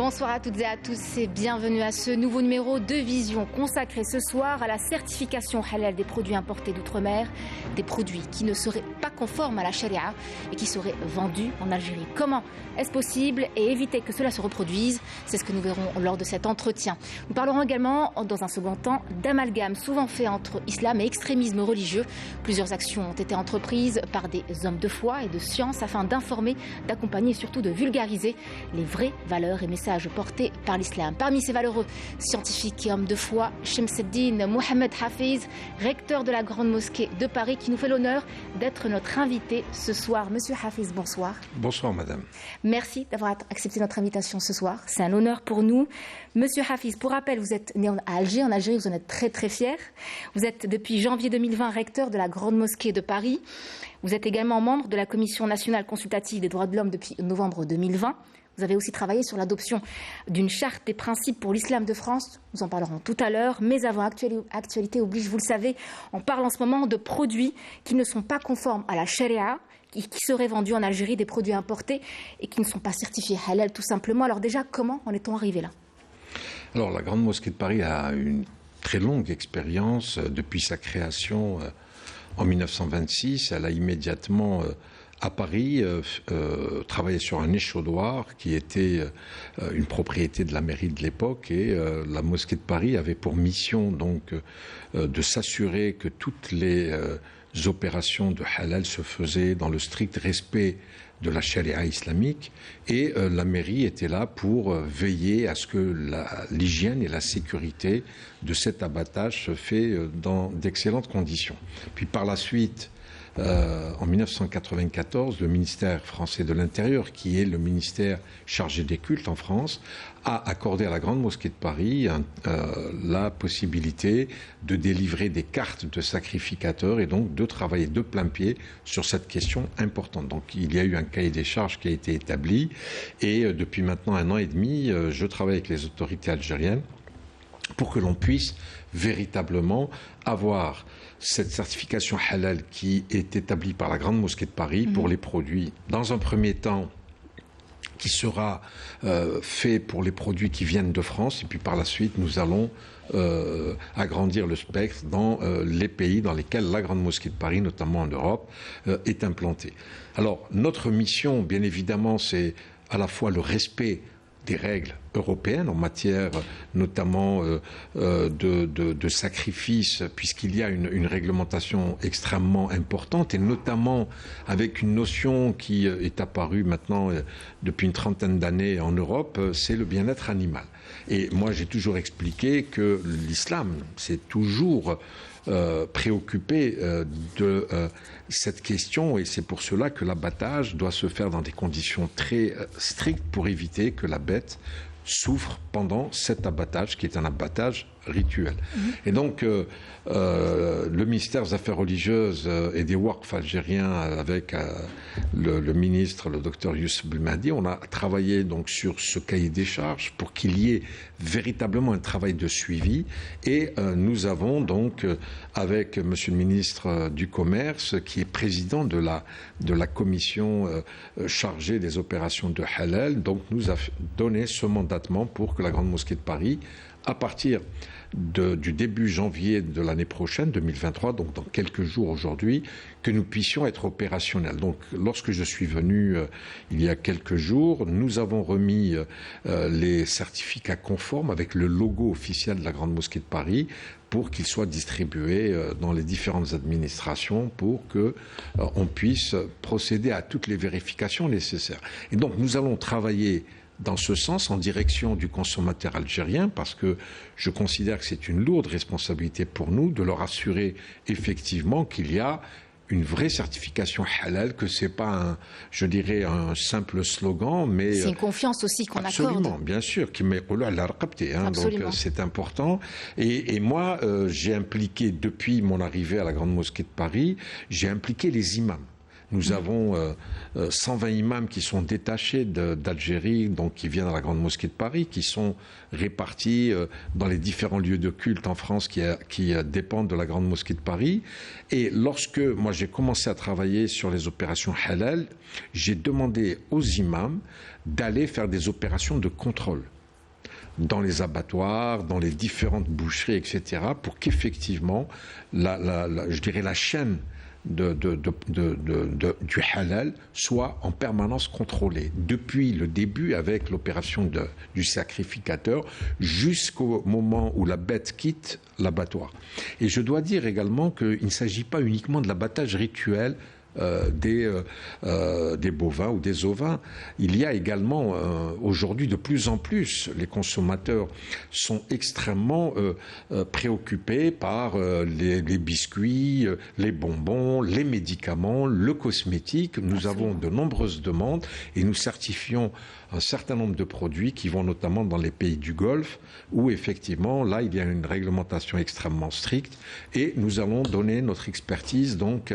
Bonsoir à toutes et à tous et bienvenue à ce nouveau numéro de Vision consacré ce soir à la certification halal des produits importés d'outre-mer, des produits qui ne seraient pas conformes à la charia et qui seraient vendus en Algérie. Comment est-ce possible et éviter que cela se reproduise? C'est ce que nous verrons lors de cet entretien. Nous parlerons également dans un second temps d'amalgame souvent fait entre islam et extrémisme religieux. Plusieurs actions ont été entreprises par des hommes de foi et de science afin d'informer, d'accompagner et surtout de vulgariser les vraies valeurs et messages portés par l'islam. Parmi ces valeureux scientifiques et hommes de foi, Shamseddine Mohamed Hafiz, recteur de la Grande Mosquée de Paris, qui nous fait l'honneur d'être notre invité ce soir. Monsieur Hafiz, bonsoir. Bonsoir, madame. Merci d'avoir accepté notre invitation ce soir. C'est un honneur pour nous. Monsieur Hafiz, pour rappel, vous êtes né à Alger. En Algérie, vous en êtes très, très fier. Vous êtes depuis janvier 2020 recteur de la Grande Mosquée de Paris. Vous êtes également membre de la Commission nationale consultative des droits de l'homme depuis novembre 2020. Vous avez aussi travaillé sur l'adoption d'une charte des principes pour l'islam de France. Nous en parlerons tout à l'heure. Mais avant, actualité oblige, vous le savez, on parle en ce moment de produits qui ne sont pas conformes à la charia, qui seraient vendus en Algérie, des produits importés et qui ne sont pas certifiés halal tout simplement. Alors déjà, comment en est-on arrivé là? Alors la Grande Mosquée de Paris a une très longue expérience depuis sa création en 1926. Elle a immédiatement à Paris, travaillait sur un échauddoir qui était une propriété de la mairie de l'époque et la mosquée de Paris avait pour mission donc de s'assurer que toutes les opérations de halal se faisaient dans le strict respect de la charia islamique et la mairie était là pour veiller à ce que l'hygiène et la sécurité de cet abattage se fait dans d'excellentes conditions. Puis par la suite, en 1994, le ministère français de l'Intérieur, qui est le ministère chargé des cultes en France, a accordé à la Grande Mosquée de Paris la possibilité de délivrer des cartes de sacrificateurs et donc de travailler de plein pied sur cette question importante. Donc il y a eu un cahier des charges qui a été établi et depuis maintenant 1 an et demi, je travaille avec les autorités algériennes pour que l'on puisse véritablement avoir cette certification halal qui est établie par la Grande Mosquée de Paris pour les produits, dans un premier temps, qui sera fait pour les produits qui viennent de France, et puis par la suite, nous allons agrandir le spectre dans les pays dans lesquels la Grande Mosquée de Paris, notamment en Europe, est implantée. Alors, notre mission, bien évidemment, c'est à la fois le respect des règles européennes en matière notamment de sacrifice, puisqu'il y a une réglementation extrêmement importante et notamment avec une notion qui est apparue maintenant depuis une trentaine d'années en Europe, c'est le bien-être animal. Et moi j'ai toujours expliqué que l'islam s'est toujours préoccupé de cette question et c'est pour cela que l'abattage doit se faire dans des conditions très strictes pour éviter que la bête souffre pendant cet abattage qui est un abattage rituel. Et donc le ministère des Affaires religieuses et des Waqf algériens avec le ministre, le docteur Youssef Belmadi, on a travaillé donc sur ce cahier des charges pour qu'il y ait véritablement un travail de suivi et nous avons donc avec monsieur le ministre du Commerce qui est président de la commission chargée des opérations de halal, donc nous a donné ce mandatement pour que la Grande Mosquée de Paris, à partir du début janvier de l'année prochaine, 2023, donc dans quelques jours aujourd'hui, que nous puissions être opérationnels. Donc lorsque je suis venu il y a quelques jours, nous avons remis les certificats conformes avec le logo officiel de la Grande Mosquée de Paris pour qu'ils soient distribués dans les différentes administrations pour que on puisse procéder à toutes les vérifications nécessaires. Et donc nous allons travailler dans ce sens, en direction du consommateur algérien, parce que je considère que c'est une lourde responsabilité pour nous de leur assurer effectivement qu'il y a une vraie certification halal, que c'est pas un simple slogan, mais c'est une confiance aussi qu'on accorde. Absolument, bien sûr, qui met au la raqabti, donc c'est important. Et moi, j'ai impliqué depuis mon arrivée à la Grande Mosquée de Paris, j'ai impliqué les imams. Nous avons 120 imams qui sont détachés d'Algérie, donc qui viennent à la Grande Mosquée de Paris, qui sont répartis dans les différents lieux de culte en France qui dépendent de la Grande Mosquée de Paris. Et lorsque moi j'ai commencé à travailler sur les opérations halal, j'ai demandé aux imams d'aller faire des opérations de contrôle. dans les abattoirs, dans les différentes boucheries, etc., pour qu'effectivement, je dirais la chaîne du halal soit en permanence contrôlée. Depuis le début, avec l'opération du sacrificateur, jusqu'au moment où la bête quitte l'abattoir. Et je dois dire également qu'il ne s'agit pas uniquement de l'abattage rituel des bovins ou des ovins. Il y a également aujourd'hui de plus en plus, les consommateurs sont extrêmement préoccupés par les biscuits, les bonbons, les médicaments, le cosmétique. Nous avons de nombreuses demandes et nous certifions un certain nombre de produits qui vont notamment dans les pays du Golfe où effectivement là il y a une réglementation extrêmement stricte et nous allons donner notre expertise donc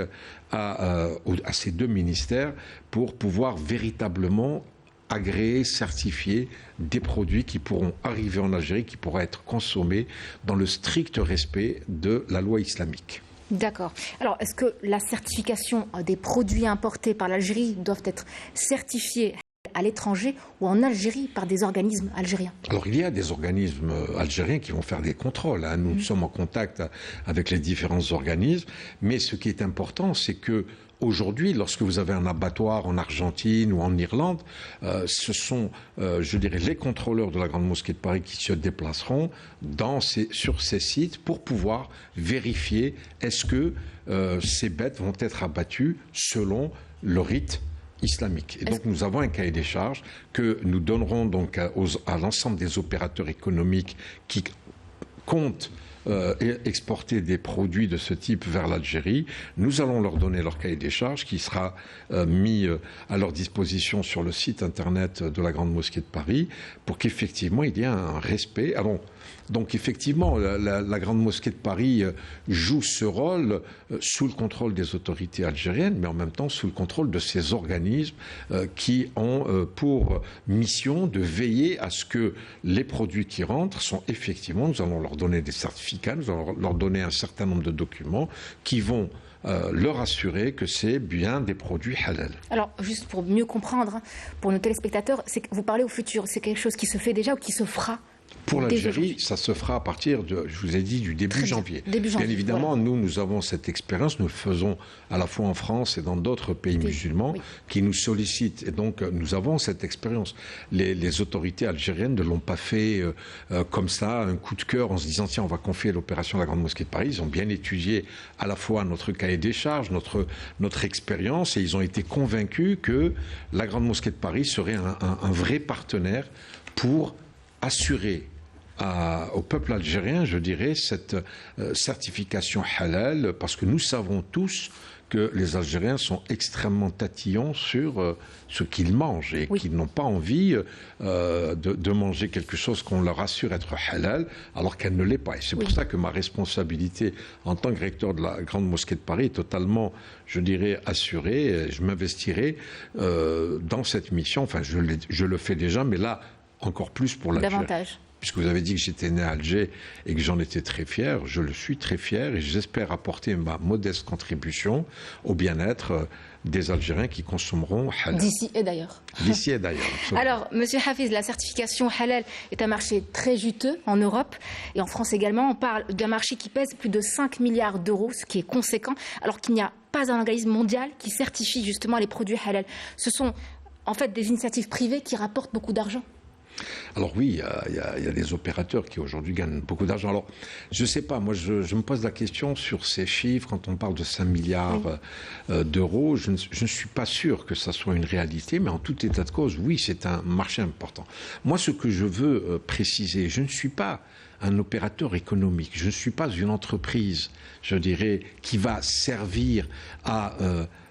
à ces deux ministères pour pouvoir véritablement agréer, certifier des produits qui pourront arriver en Algérie, qui pourront être consommés dans le strict respect de la loi islamique. D'accord. Alors, est-ce que la certification des produits importés par l'Algérie doivent être certifiés à l'étranger ou en Algérie par des organismes algériens? Alors il y a des organismes algériens qui vont faire des contrôles. Nous sommes en contact avec les différents organismes. Mais ce qui est important, c'est que aujourd'hui, lorsque vous avez un abattoir en Argentine ou en Irlande, ce sont, je dirais, les contrôleurs de la Grande Mosquée de Paris qui se déplaceront sur ces sites pour pouvoir vérifier est-ce que ces bêtes vont être abattues selon le rite islamique. Et donc nous avons un cahier des charges que nous donnerons donc à l'ensemble des opérateurs économiques qui comptent exporter des produits de ce type vers l'Algérie. Nous allons leur donner leur cahier des charges qui sera mis à leur disposition sur le site internet de la Grande Mosquée de Paris pour qu'effectivement il y ait un respect. Donc effectivement, la Grande Mosquée de Paris joue ce rôle sous le contrôle des autorités algériennes, mais en même temps sous le contrôle de ces organismes qui ont pour mission de veiller à ce que les produits qui rentrent sont effectivement, nous allons leur donner des certificats, nous allons leur donner un certain nombre de documents qui vont leur assurer que c'est bien des produits halal. Alors, juste pour mieux comprendre, pour nos téléspectateurs, c'est que vous parlez au futur, c'est quelque chose qui se fait déjà ou qui se fera? Pour l'Algérie, ça se fera à partir je vous ai dit, du début janvier. Bien évidemment, voilà. Nous avons cette expérience, nous le faisons à la fois en France et dans d'autres pays musulmans qui nous sollicitent. Et donc, nous avons cette expérience. Les autorités algériennes ne l'ont pas fait comme ça, un coup de cœur, en se disant, tiens, on va confier l'opération à la Grande Mosquée de Paris. Ils ont bien étudié à la fois notre cahier des charges, notre expérience, et ils ont été convaincus que la Grande Mosquée de Paris serait un vrai partenaire pour assurer au peuple algérien, je dirais, cette certification halal, parce que nous savons tous que les Algériens sont extrêmement tatillons sur ce qu'ils mangent et qu'ils n'ont pas envie de manger quelque chose qu'on leur assure être halal alors qu'elle ne l'est pas. Et c'est pour ça que ma responsabilité en tant que recteur de la Grande Mosquée de Paris est totalement, je dirais, assurée. Je m'investirai dans cette mission. Enfin, je le fais déjà, mais là, encore plus pour l'Algérie. Davantage. Puisque vous avez dit que j'étais né à Alger et que j'en étais très fier, je le suis très fier et j'espère apporter ma modeste contribution au bien-être des Algériens qui consommeront halal. D'ici et d'ailleurs. D'ici et d'ailleurs. Absolument. Alors, Monsieur Hafiz, la certification halal est un marché très juteux en Europe et en France également. On parle d'un marché qui pèse plus de 5 milliards d'euros, ce qui est conséquent, alors qu'il n'y a pas un organisme mondial qui certifie justement les produits halal. Ce sont en fait des initiatives privées qui rapportent beaucoup d'argent. Alors oui, il y a des opérateurs qui aujourd'hui gagnent beaucoup d'argent. Alors, je ne sais pas, moi je me pose la question sur ces chiffres, quand on parle de 5 milliards d'euros, je ne suis pas sûr que ça soit une réalité, mais en tout état de cause, oui, c'est un marché important. Moi, ce que je veux préciser, je ne suis pas un opérateur économique, je ne suis pas une entreprise, je dirais, qui va servir à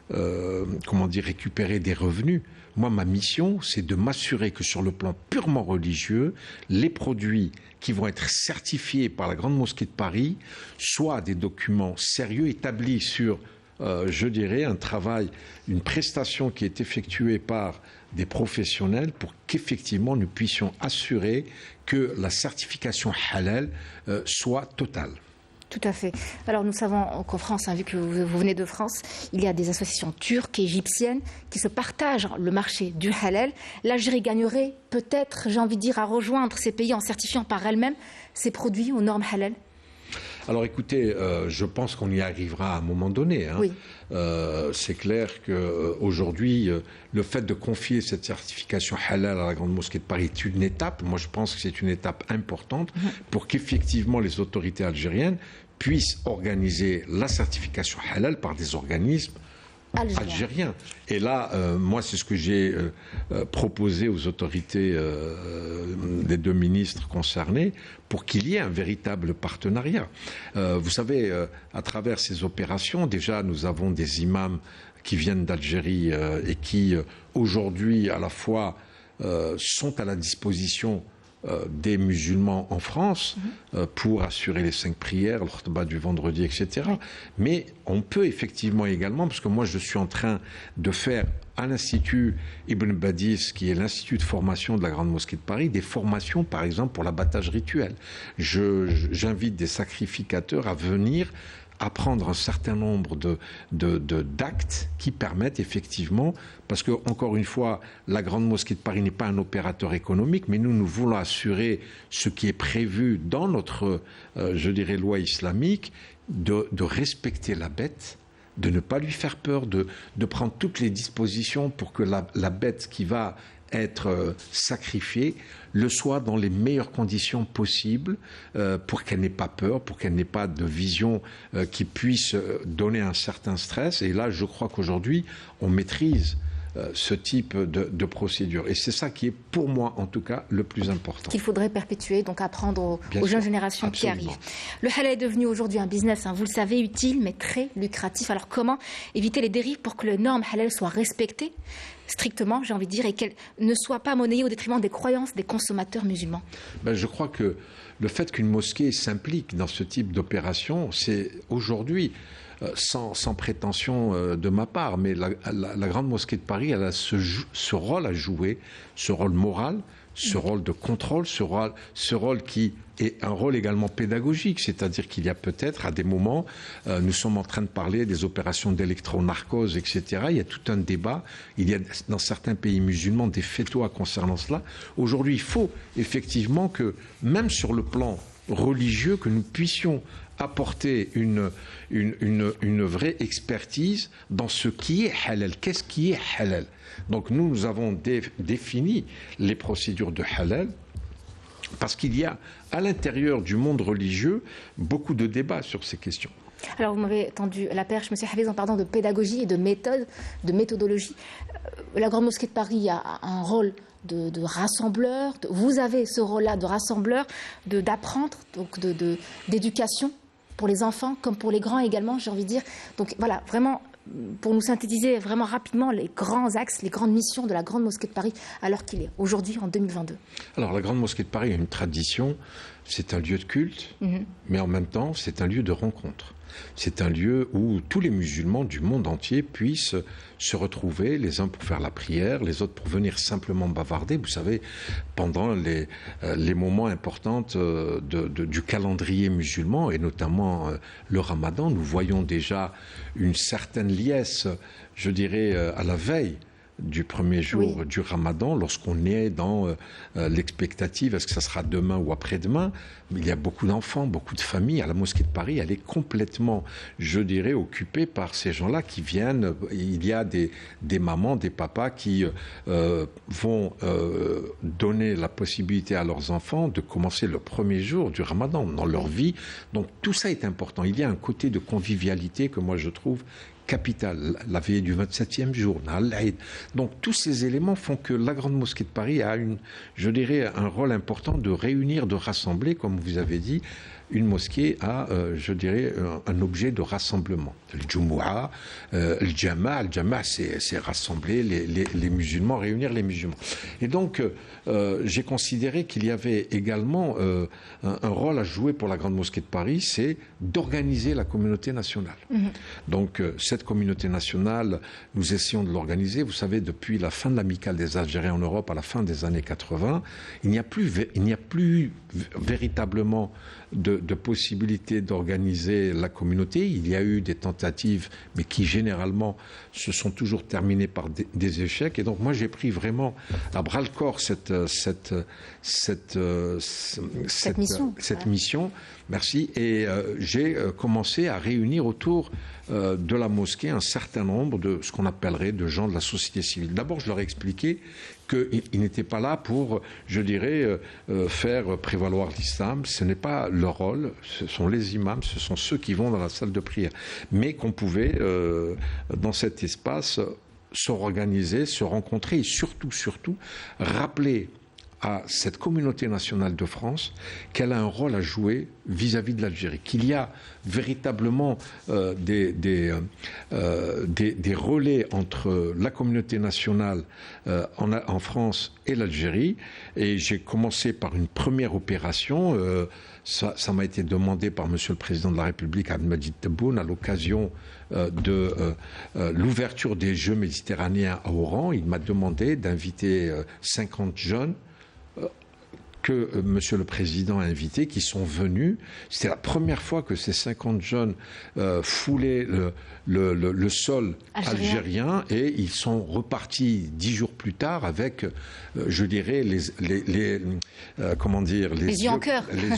récupérer des revenus. Moi, ma mission, c'est de m'assurer que sur le plan purement religieux, les produits qui vont être certifiés par la Grande Mosquée de Paris soient des documents sérieux établis sur, je dirais, un travail, une prestation qui est effectuée par des professionnels pour qu'effectivement nous puissions assurer que la certification halal soit totale. Tout à fait. Alors nous savons qu'en France, vu que vous venez de France, il y a des associations turques et égyptiennes qui se partagent le marché du halal. L'Algérie gagnerait peut-être, j'ai envie de dire, à rejoindre ces pays en certifiant par elle-même ses produits aux normes halal. Alors écoutez, je pense qu'on y arrivera à un moment donné. Oui. C'est clair qu'aujourd'hui, le fait de confier cette certification halal à la Grande Mosquée de Paris est une étape. Moi, je pense que c'est une étape importante pour qu'effectivement les autorités algériennes puissent organiser la certification halal par des organismes algérien. Et là, moi, c'est ce que j'ai proposé aux autorités des deux ministres concernés pour qu'il y ait un véritable partenariat. Vous savez, à travers ces opérations, déjà, nous avons des imams qui viennent d'Algérie et qui, aujourd'hui, à la fois, sont à la disposition des musulmans en France pour assurer les 5 prières, le khutba du vendredi, etc. Oui. Mais on peut effectivement également, parce que moi je suis en train de faire à l'Institut Ibn Badis, qui est l'Institut de formation de la Grande Mosquée de Paris, des formations par exemple pour l'abattage rituel. J'invite des sacrificateurs à venir apprendre un certain nombre d'actes qui permettent effectivement, parce que encore une fois, la Grande Mosquée de Paris n'est pas un opérateur économique, mais nous voulons assurer ce qui est prévu dans notre, je dirais, loi islamique, de respecter la bête, de ne pas lui faire peur, de prendre toutes les dispositions pour que la bête qui va être sacrifiée le soit dans les meilleures conditions possibles pour qu'elle n'ait pas peur, pour qu'elle n'ait pas de vision qui puisse donner un certain stress. Et là, je crois qu'aujourd'hui, on maîtrise ce type de procédure. Et c'est ça qui est, pour moi, en tout cas, le plus important. Qu'il faudrait perpétuer, donc apprendre aux jeunes générations Absolument. Qui arrivent. Le halal est devenu aujourd'hui un business, vous le savez, utile, mais très lucratif. Alors comment éviter les dérives pour que les normes halal soient respectées strictement, j'ai envie de dire, et qu'elles ne soient pas monnayées au détriment des croyances des consommateurs musulmans? Je crois que le fait qu'une mosquée s'implique dans ce type d'opération, c'est aujourd'hui... Sans prétention de ma part, mais la Grande Mosquée de Paris, elle a ce rôle à jouer, ce rôle moral, ce rôle de contrôle, ce rôle qui est un rôle également pédagogique, c'est-à-dire qu'il y a peut-être à des moments, nous sommes en train de parler des opérations d'électronarcose, etc. Il y a tout un débat, il y a dans certains pays musulmans des fatwas concernant cela. Aujourd'hui, il faut effectivement que, même sur le plan religieux, que nous puissions apporter une vraie expertise dans ce qui est halal. Qu'est-ce qui est halal? Donc nous avons défini les procédures de halal parce qu'il y a à l'intérieur du monde religieux beaucoup de débats sur ces questions. Alors vous m'avez tendu la perche, M. Hafez, en parlant de pédagogie et de méthode, de méthodologie. La Grande Mosquée de Paris a un rôle de rassembleur. Vous avez ce rôle-là de rassembleur, d'apprendre, donc d'éducation pour les enfants comme pour les grands également, j'ai envie de dire. Donc voilà, vraiment, pour nous synthétiser vraiment rapidement les grands axes, les grandes missions de la Grande Mosquée de Paris à l'heure qu'il est, aujourd'hui en 2022. Alors la Grande Mosquée de Paris a une tradition, c'est un lieu de culte, mais en même temps c'est un lieu de rencontre. C'est un lieu où tous les musulmans du monde entier puissent se retrouver, les uns pour faire la prière, les autres pour venir simplement bavarder. Vous savez, pendant les moments importants du calendrier musulman, et notamment le Ramadan, nous voyons déjà une certaine liesse, je dirais, à la veille du premier jour du Ramadan, lorsqu'on est dans l'expectative, est-ce que ça sera demain ou après-demain? Il y a beaucoup d'enfants, beaucoup de familles. À la Mosquée de Paris, elle est complètement, je dirais, occupée par ces gens-là qui viennent. Il y a des mamans, des papas qui vont donner la possibilité à leurs enfants de commencer le premier jour du Ramadan dans leur vie. Donc tout ça est important. Il y a un côté de convivialité que moi je trouve capital, la veillée du 27e jour, donc tous ces éléments font que la Grande Mosquée de Paris a je dirais, un rôle important de réunir, de rassembler, comme vous avez dit, une mosquée a, je dirais, un objet de rassemblement. le Jumu'ah, le Jama'. Le Jama', c'est rassembler les musulmans, réunir les musulmans. Et donc, j'ai considéré qu'il y avait également un rôle à jouer pour la Grande Mosquée de Paris, c'est d'organiser la communauté nationale. Donc, cette communauté nationale, nous essayons de l'organiser. Vous savez, depuis la fin de l'amicale des Algériens en Europe, à la fin des années 80, il n'y a plus véritablement de possibilité d'organiser la communauté. Il y a eu des tentatives, mais qui généralement se sont toujours terminées par des échecs. Et donc moi j'ai pris vraiment à bras le corps cette mission. Merci. Et j'ai commencé à réunir autour de la mosquée un certain nombre de ce qu'on appellerait de gens de la société civile. D'abord, je leur ai expliqué qu'ils n'étaient pas là pour, je dirais, faire prévaloir l'islam. Ce n'est pas leur rôle. Ce sont les imams, ce sont ceux qui vont dans la salle de prière. Mais qu'on pouvait, dans cet espace, s'organiser, se rencontrer et surtout, rappeler à cette communauté nationale de France qu'elle a un rôle à jouer vis-à-vis de l'Algérie, qu'il y a véritablement des relais entre la communauté nationale en France et l'Algérie. Et j'ai commencé par une première opération. Ça m'a été demandé par Monsieur le Président de la République, Abdelmadjid Tebboune, à l'occasion de l'ouverture des Jeux méditerranéens à Oran. Il m'a demandé d'inviter 50 jeunes que Monsieur le Président a invités, qui sont venus. C'était la première fois que ces 50 jeunes foulaient le sol algérien et ils sont repartis 10 jours plus tard avec, je dirais, les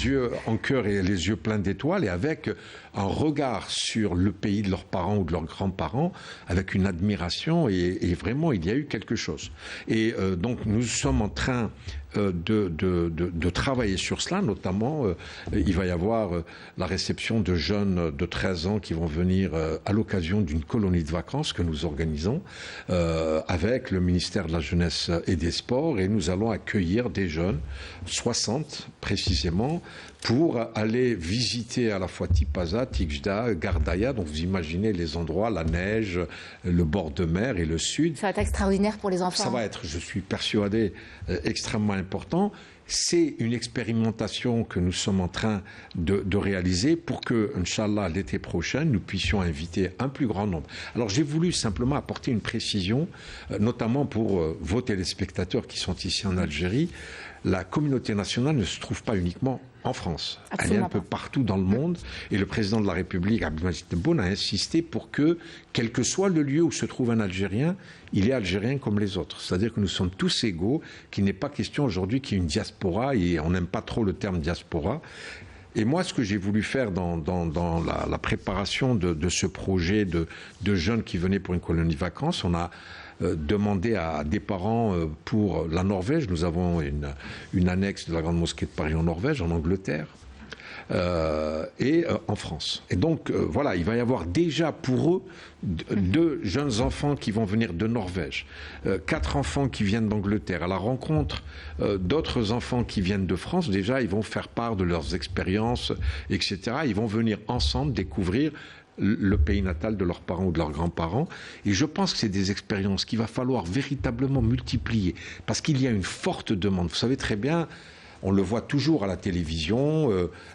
yeux en cœur et les yeux pleins d'étoiles et avec un regard sur le pays de leurs parents ou de leurs grands-parents, avec une admiration et vraiment il y a eu quelque chose. Et donc nous sommes en train de travailler sur cela, notamment il va y avoir la réception de jeunes de 13 ans qui vont venir à l'occasion d'une colonie de vacances que nous organisons avec le ministère de la Jeunesse et des Sports, et nous allons accueillir des jeunes, 60 précisément, pour aller visiter à la fois Tipaza, Tikjda, Gardaïa. Donc vous imaginez les endroits, la neige, le bord de mer et le sud. Ça va être extraordinaire pour les enfants. Ça va être, je suis persuadé, extrêmement important. C'est une expérimentation que nous sommes en train de réaliser pour que, Inch'Allah, l'été prochain, nous puissions inviter un plus grand nombre. Alors j'ai voulu simplement apporter une précision, notamment pour vos téléspectateurs qui sont ici en Algérie. La communauté nationale ne se trouve pas uniquement en France. Elle est un peu partout dans le monde. Et le président de la République, Abdelmadjid Tebboune, a insisté pour que, quel que soit le lieu où se trouve un Algérien, il est algérien comme les autres. C'est-à-dire que nous sommes tous égaux, qu'il n'est pas question aujourd'hui qu'il y ait une diaspora, et on n'aime pas trop le terme diaspora. Et moi, ce que j'ai voulu faire dans la préparation de ce projet de jeunes qui venaient pour une colonie de vacances, on a demandé à des parents pour la Norvège. Nous avons une annexe de la Grande Mosquée de Paris en Norvège, en Angleterre et en France. Et donc, voilà, il va y avoir déjà pour eux 2 jeunes enfants qui vont venir de Norvège, 4 enfants qui viennent d'Angleterre. À la rencontre d'autres enfants qui viennent de France, déjà, ils vont faire part de leurs expériences, etc. Ils vont venir ensemble découvrir le pays natal de leurs parents ou de leurs grands-parents. Et je pense que c'est des expériences qu'il va falloir véritablement multiplier, parce qu'il y a une forte demande. Vous savez très bien, on le voit toujours à la télévision,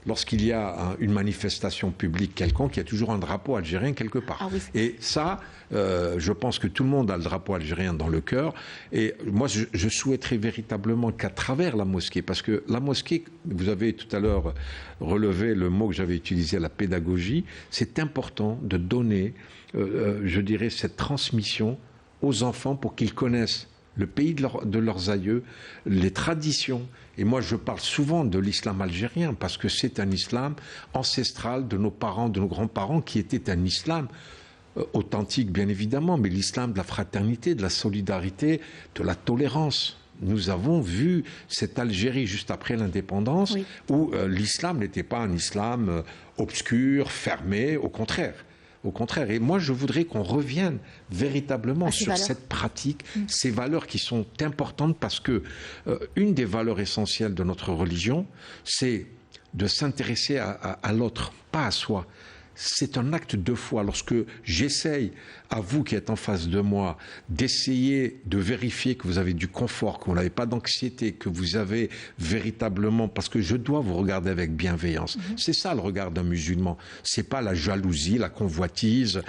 lorsqu'il y a une manifestation publique quelconque, il y a toujours un drapeau algérien quelque part. Ah oui. Et ça, je pense que tout le monde a le drapeau algérien dans le cœur. Et moi, je souhaiterais véritablement qu'à travers la mosquée, parce que la mosquée, vous avez tout à l'heure relevé le mot que j'avais utilisé, la pédagogie, c'est important de donner, je dirais, cette transmission aux enfants pour qu'ils connaissent le pays de leurs aïeux, les traditions. Et moi, je parle souvent de l'islam algérien parce que c'est un islam ancestral de nos parents, de nos grands-parents, qui était un islam authentique, bien évidemment, mais l'islam de la fraternité, de la solidarité, de la tolérance. Nous avons vu cette Algérie juste après l'indépendance, oui, où l'islam n'était pas un islam obscur, fermé, au contraire. Au contraire, et moi je voudrais qu'on revienne véritablement sur cette pratique, ces valeurs qui sont importantes, parce que une des valeurs essentielles de notre religion, c'est de s'intéresser à l'autre, pas à soi. c'est un acte de foi. Lorsque j'essaye, à vous qui êtes en face de moi, d'essayer de vérifier que vous avez du confort, que vous n'avez pas d'anxiété, que vous avez véritablement, parce que je dois vous regarder avec bienveillance. C'est ça le regard d'un musulman. C'est pas la jalousie, la convoitise,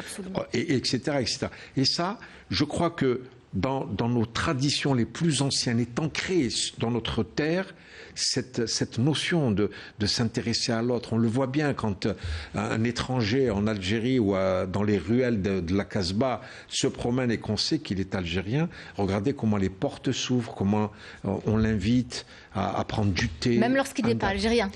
etc., etc. Et ça, je crois que dans nos traditions les plus anciennes est ancrée dans notre terre cette notion de s'intéresser à l'autre. On le voit bien quand un étranger en Algérie ou dans les ruelles de la Casbah se promène et qu'on sait qu'il est algérien. Regardez comment les portes s'ouvrent, comment on l'invite à prendre du thé. Même lorsqu'il n'est pas algérien.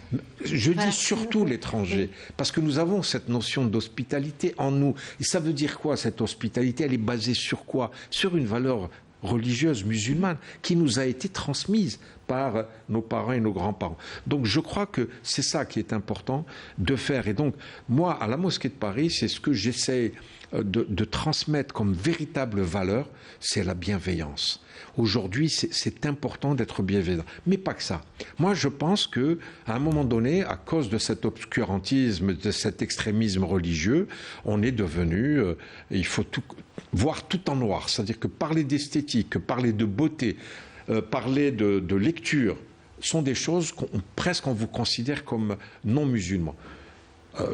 Je dis surtout l'étranger, parce que nous avons cette notion d'hospitalité en nous. Et ça veut dire quoi, cette hospitalité? Elle est basée sur quoi? Sur une valeur religieuse musulmane qui nous a été transmise par nos parents et nos grands-parents. Donc je crois que c'est ça qui est important de faire. Et donc moi, à la mosquée de Paris, c'est ce que j'essaie de transmettre comme véritable valeur, c'est la bienveillance. Aujourd'hui, c'est important d'être bienveillant. Mais pas que ça. Moi, je pense qu'à un moment donné, à cause de cet obscurantisme, de cet extrémisme religieux, on est devenu... il faut voir tout en noir. C'est-à-dire que parler d'esthétique, parler de beauté, parler de lecture, sont des choses presque on vous considère comme non musulmans.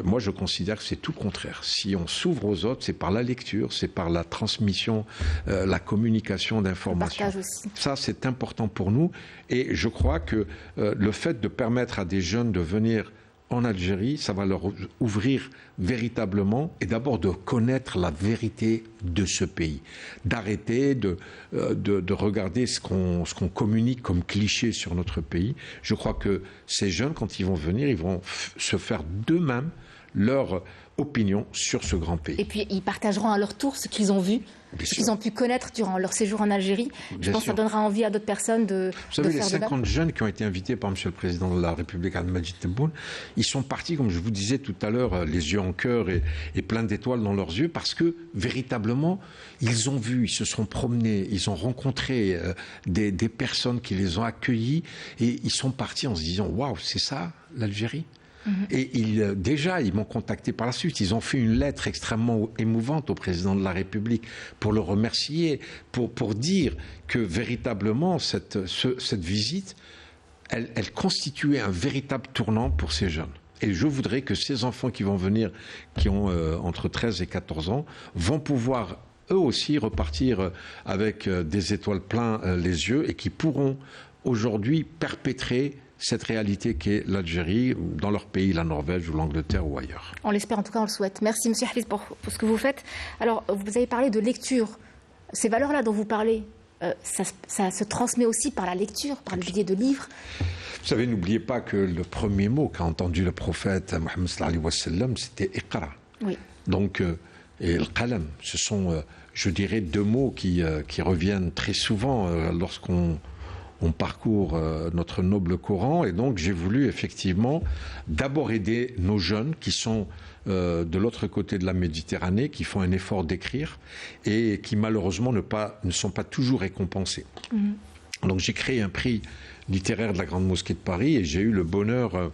Moi, je considère que c'est tout le contraire. Si on s'ouvre aux autres, c'est par la lecture, c'est par la transmission, la communication d'informations. Le partage aussi. Ça, c'est important pour nous. Et je crois que le fait de permettre à des jeunes de venir en Algérie, ça va leur ouvrir véritablement, et d'abord de connaître la vérité de ce pays, d'arrêter de regarder ce qu'on communique comme cliché sur notre pays. Je crois que ces jeunes, quand ils vont venir, ils vont se faire d'eux-mêmes leur opinion sur ce grand pays. Et puis ils partageront à leur tour ce qu'ils ont vu, ce qu'ils ont pu connaître durant leur séjour en Algérie. Je pense que ça donnera envie à d'autres personnes de faire de même. Vous savez, les 50 jeunes qui ont été invités par M. le Président de la République, Abdelmadjid Tebboune, ils sont partis, comme je vous disais tout à l'heure, les yeux en cœur et plein d'étoiles dans leurs yeux, parce que véritablement, ils ont vu, ils se sont promenés, ils ont rencontré des personnes qui les ont accueillis, et ils sont partis en se disant « Waouh, c'est ça l'Algérie ?» Et ils m'ont contacté par la suite. Ils ont fait une lettre extrêmement émouvante au président de la République pour le remercier, pour dire que véritablement cette visite, elle constituait un véritable tournant pour ces jeunes. Et je voudrais que ces enfants qui vont venir, qui ont entre 13 et 14 ans, vont pouvoir eux aussi repartir avec des étoiles plein les yeux et qui pourront aujourd'hui perpétrer cette réalité qu'est l'Algérie, dans leur pays, la Norvège ou l'Angleterre ou ailleurs. On l'espère, en tout cas on le souhaite. Merci M. Hafiz pour ce que vous faites. Alors, vous avez parlé de lecture. Ces valeurs-là dont vous parlez, ça se transmet aussi par la lecture, par le biais de livres. Vous savez, n'oubliez pas que le premier mot qu'a entendu le prophète Mohammed sallallahu alayhi wa sallam, c'était « Iqra ». Oui. Donc, et le qalam, ce sont, je dirais, deux mots qui reviennent très souvent lorsqu'on parcourt notre noble Coran. Et donc j'ai voulu effectivement d'abord aider nos jeunes qui sont de l'autre côté de la Méditerranée, qui font un effort d'écrire et qui malheureusement ne sont pas toujours récompensés. Donc j'ai créé un prix littéraire de la Grande Mosquée de Paris et j'ai eu le bonheur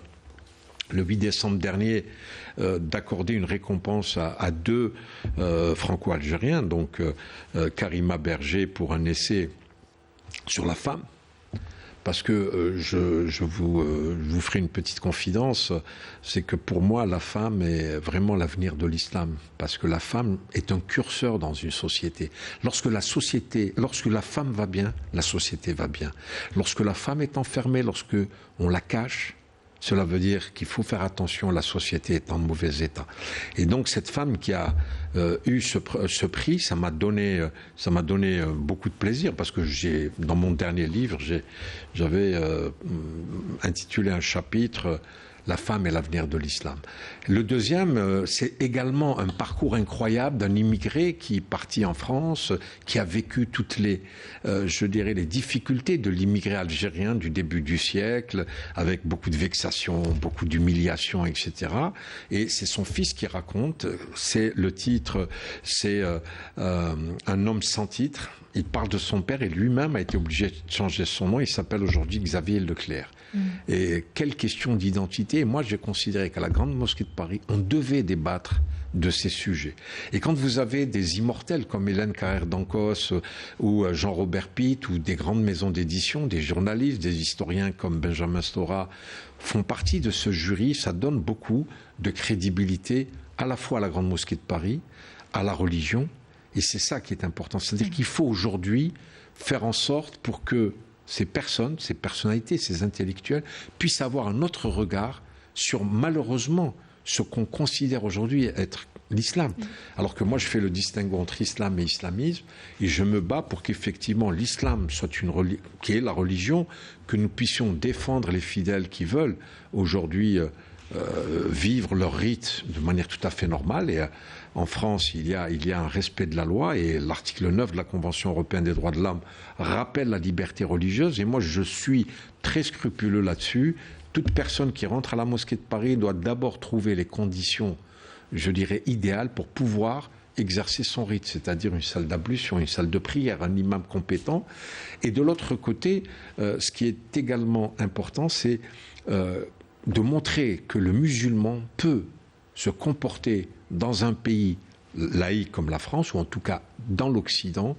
le 8 décembre dernier d'accorder une récompense à deux franco-algériens, donc Karima Berger pour un essai sur la femme. Parce que je vous ferai une petite confidence, c'est que pour moi, la femme est vraiment l'avenir de l'islam. Parce que la femme est un curseur dans une société. Lorsque la femme va bien, la société va bien. Lorsque la femme est enfermée, lorsque on la cache, cela veut dire qu'il faut faire attention, la société est en mauvais état. Et donc cette femme qui a eu ce prix, ça m'a donné beaucoup de plaisir parce que dans mon dernier livre, j'avais intitulé un chapitre La femme est l'avenir de l'islam. Le deuxième, c'est également un parcours incroyable d'un immigré qui est parti en France, qui a vécu toutes les difficultés de l'immigré algérien du début du siècle, avec beaucoup de vexations, beaucoup d'humiliations, etc. Et c'est son fils qui raconte, le titre, c'est Un homme sans titre. il parle de son père et lui-même a été obligé de changer son nom. Il s'appelle aujourd'hui Xavier Leclerc. Et quelle question d'identité. Moi, j'ai considéré qu'à la Grande Mosquée de Paris, on devait débattre de ces sujets. Et quand vous avez des immortels comme Hélène Carrère d'Ancos ou Jean-Robert Pitt ou des grandes maisons d'édition, des journalistes, des historiens comme Benjamin Stora font partie de ce jury, ça donne beaucoup de crédibilité à la fois à la Grande Mosquée de Paris, à la religion, et c'est ça qui est important. C'est-à-dire qu'il faut aujourd'hui faire en sorte pour que ces personnes, ces personnalités, ces intellectuels puissent avoir un autre regard sur, malheureusement, ce qu'on considère aujourd'hui être l'islam. Alors que moi, je fais le distinguo entre islam et islamisme, et je me bats pour qu'effectivement l'islam soit qui est la religion, que nous puissions défendre les fidèles qui veulent aujourd'hui vivre leur rite de manière tout à fait normale. Et en France, il y a un respect de la loi, et l'article 9 de la Convention européenne des droits de l'homme rappelle la liberté religieuse, et moi je suis très scrupuleux là-dessus. Toute personne qui rentre à la mosquée de Paris doit d'abord trouver les conditions, je dirais, idéales pour pouvoir exercer son rite, c'est-à-dire une salle d'ablution, une salle de prière, un imam compétent. Et de l'autre côté, ce qui est également important, c'est de montrer que le musulman peut se comporter dans un pays laïque comme la France, ou en tout cas dans l'Occident,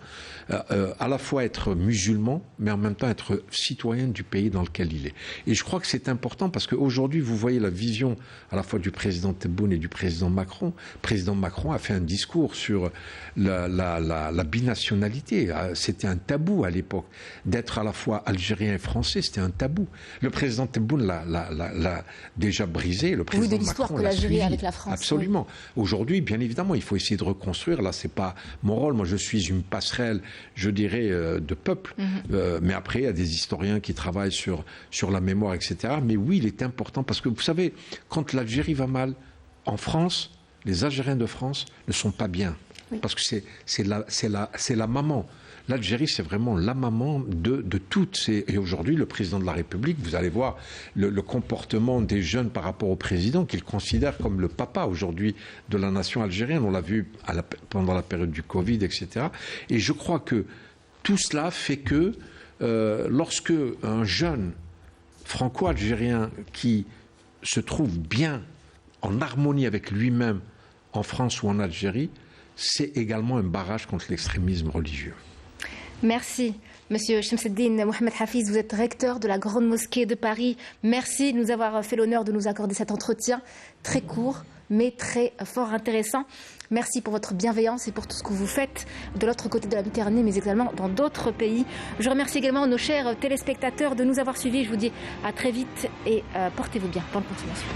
à la fois être musulman, mais en même temps être citoyen du pays dans lequel il est. Et je crois que c'est important parce qu'aujourd'hui, vous voyez la vision à la fois du président Tebboune et du président Macron. Le président Macron a fait un discours sur la binationalité. C'était un tabou à l'époque. D'être à la fois algérien et français, c'était un tabou. Le président Tebboune l'a déjà brisé. Le président de l'histoire Macron que l'Algérie a suivi. avec la France. Absolument. Oui. Aujourd'hui, bien évidemment, il faut essayer de reconstruire. Là, c'est pas mon rôle. Moi, je suis une passerelle, je dirais, de peuple. Mais après, il y a des historiens qui travaillent sur la mémoire, etc. Mais oui, il est important parce que, vous savez, quand l'Algérie va mal, en France, les Algériens de France ne sont pas bien. Oui. Parce que c'est la maman. L'Algérie, c'est vraiment la maman de toutes. Et aujourd'hui, le président de la République, vous allez voir le comportement des jeunes par rapport au président, qu'il considère comme le papa aujourd'hui de la nation algérienne. On l'a vu pendant la période du Covid, etc. Et je crois que tout cela fait que lorsque un jeune franco-algérien qui se trouve bien en harmonie avec lui-même en France ou en Algérie, c'est également un barrage contre l'extrémisme religieux. Merci. Monsieur Shamseddine Mohamed Hafiz, vous êtes recteur de la Grande Mosquée de Paris. Merci de nous avoir fait l'honneur de nous accorder cet entretien très court, mais très fort intéressant. Merci pour votre bienveillance et pour tout ce que vous faites de l'autre côté de la Méditerranée, mais également dans d'autres pays. Je remercie également nos chers téléspectateurs de nous avoir suivis. Je vous dis à très vite et portez-vous bien. Bonne continuation.